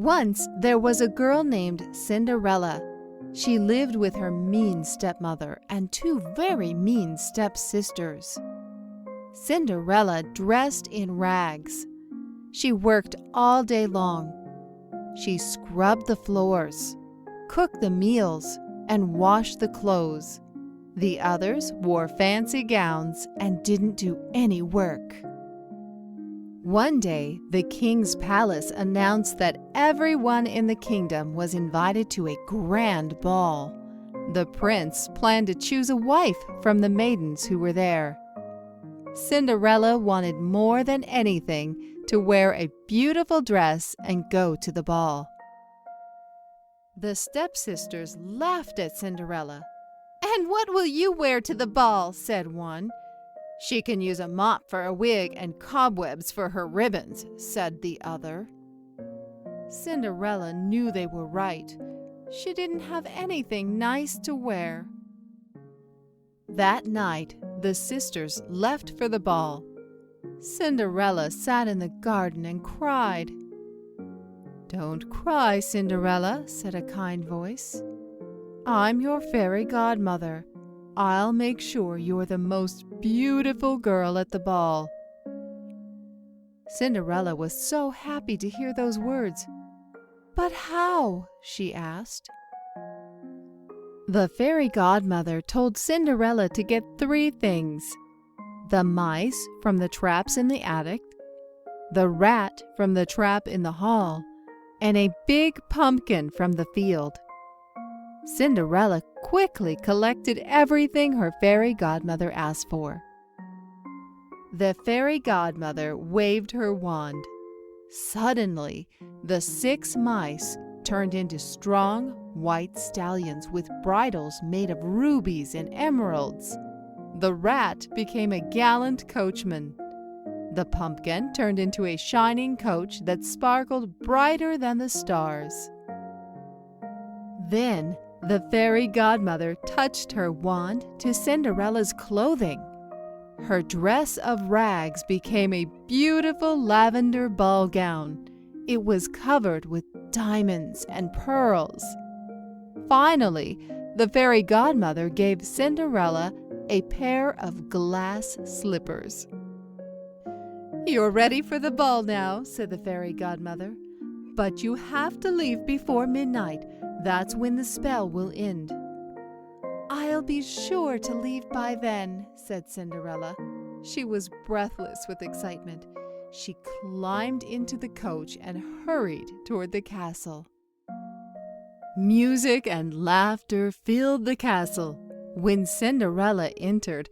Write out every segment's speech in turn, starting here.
Once there was a girl named Cinderella. She lived with her mean stepmother and two very mean stepsisters. Cinderella dressed in rags. She worked all day long. She scrubbed the floors, cooked the meals, and washed the clothes. The others wore fancy gowns and didn't do any work. One day, the king's palace announced that everyone in the kingdom was invited to a grand ball. The prince planned to choose a wife from the maidens who were there. Cinderella wanted more than anything to wear a beautiful dress and go to the ball. The stepsisters laughed at Cinderella. "And what will you wear to the ball?" said one. "She can use a mop for a wig and cobwebs for her ribbons," said the other. Cinderella knew they were right. She didn't have anything nice to wear. That night, the sisters left for the ball. Cinderella sat in the garden and cried. "Don't cry, Cinderella," said a kind voice. "I'm your fairy godmother. I'll make sure you're the most beautiful girl at the ball." Cinderella was so happy to hear those words. "But how?" she asked. The fairy godmother told Cinderella to get 3 things: the mice from the traps in the attic, the rat from the trap in the hall, and a big pumpkin from the field. Cinderella quickly collected everything her fairy godmother asked for. The fairy godmother waved her wand. Suddenly, the 6 mice turned into strong white stallions with bridles made of rubies and emeralds. The rat became a gallant coachman. The pumpkin turned into a shining coach that sparkled brighter than the stars. Then the fairy godmother touched her wand to Cinderella's clothing. Her dress of rags became a beautiful lavender ball gown. It was covered with diamonds and pearls. Finally, the fairy godmother gave Cinderella a pair of glass slippers. "You're ready for the ball now," said the fairy godmother. "But you have to leave before midnight. That's when the spell will end." "I'll be sure to leave by then," said Cinderella. She was breathless with excitement. She climbed into the coach and hurried toward the castle. Music and laughter filled the castle. When Cinderella entered,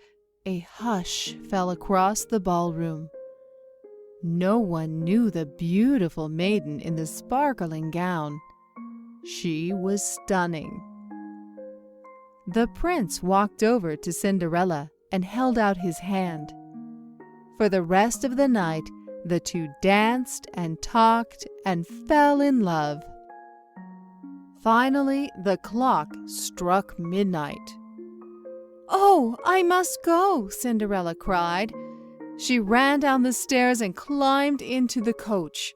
a hush fell across the ballroom. No one knew the beautiful maiden in the sparkling gown. She was stunning. The prince walked over to Cinderella and held out his hand. For the rest of the night, the two danced and talked and fell in love. Finally, the clock struck midnight. "Oh, I must go!" Cinderella cried. She ran down the stairs and climbed into the coach.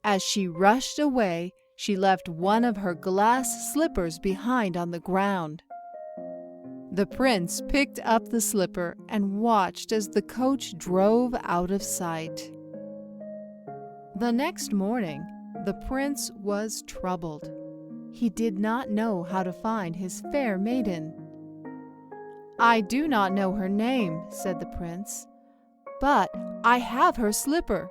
As she rushed away, she left one of her glass slippers behind on the ground. The prince picked up the slipper and watched as the coach drove out of sight. The next morning, the prince was troubled. He did not know how to find his fair maiden. "I do not know her name," said the prince, "but I have her slipper."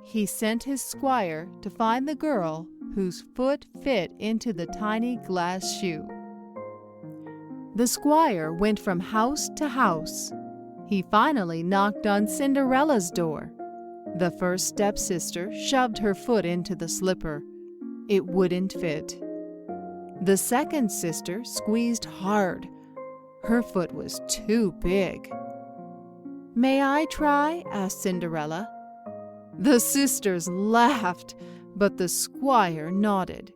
He sent his squire to find the girl whose foot fit into the tiny glass shoe. The squire went from house to house. He finally knocked on Cinderella's door. The first stepsister shoved her foot into the slipper. It wouldn't fit. The second sister squeezed hard. Her foot was too big. "May I try?" asked Cinderella. The sisters laughed, but the squire nodded.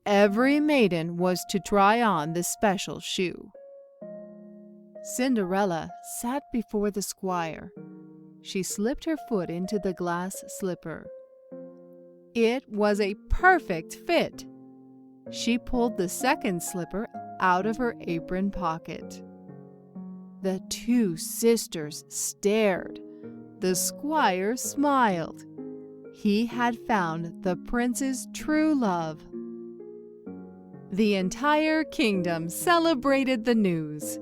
Every maiden was to try on the special shoe. Cinderella sat before the squire. She slipped her foot into the glass slipper. It was a perfect fit. She pulled the second slipper out of her apron pocket. The two sisters stared. The squire smiled. He had found the prince's true love. The entire kingdom celebrated the news.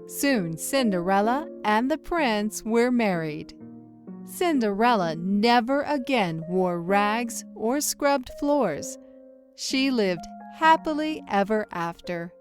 Soon Cinderella and the prince were married. Cinderella never again wore rags or scrubbed floors. She lived happily ever after.